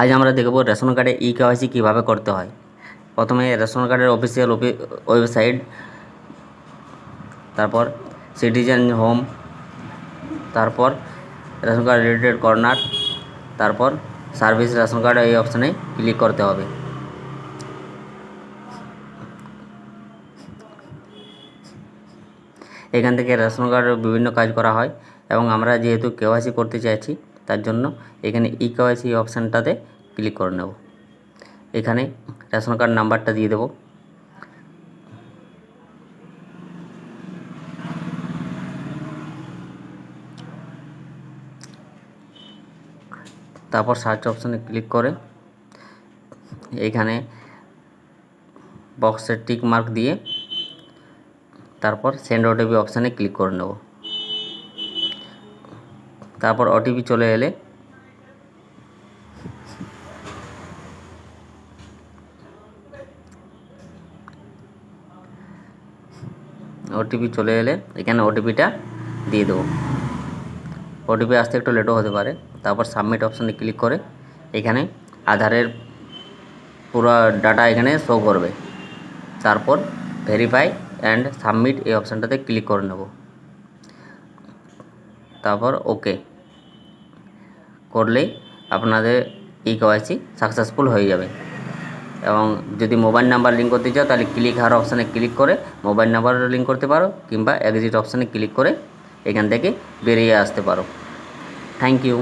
আজ আমরা দেখব রেশন কার্ডে ই-কেওয়াইসি কীভাবে করতে হয়। প্রথমে রেশন কার্ডের অফিসিয়াল ওয়েবসাইট, তারপর সিটিজেন হোম, তারপর রেশন কার্ড রিলেটেড কর্নার, তারপর সার্ভিস রেশন কার্ড এই অপশানে ক্লিক করতে হবে। এখান থেকে রেশন কার্ডের বিভিন্ন কাজ করা হয় এবং আমরা যেহেতু কেওয়াইসি করতে চাইছি তার জন্য এখানে ই-কেওয়াইসি অপশানটাতে ক্লিক করে নেব। এখানে রেশন কার্ড নাম্বারটা দিয়ে দেব। তারপর সার্চ অপশানে ক্লিক করে এখানে বক্সের টিক মার্ক দিয়ে তারপর সেন্ড ওটিপি অপশানে ক্লিক করে নেব। তারপর ওটিপি চলে এলে এখানে ওটিপিটা দিয়ে দেবো। ওটিপি আসতে একটু লেটও হতে পারে। তারপর সাবমিট অপশানে ক্লিক করে এখানে আধারের পুরো ডাটা এখানে শো করবে। তারপর ভেরিফাই অ্যান্ড সাবমিট এই অপশানটাতে ক্লিক করে নেব। তারপর ওকে করলেই আপনাদের ই-কেওয়াইসি সাকসেসফুল হয়ে যাবে। এবং যদি মোবাইল নাম্বার লিঙ্ক করতে চাও তাহলে ক্লিক হার অপশানে ক্লিক করে মোবাইল নাম্বার লিঙ্ক করতে পারো, কিংবা এক্সিট অপশানে ক্লিক করে এখান থেকে বেরিয়ে আসতে পারো। Thank you.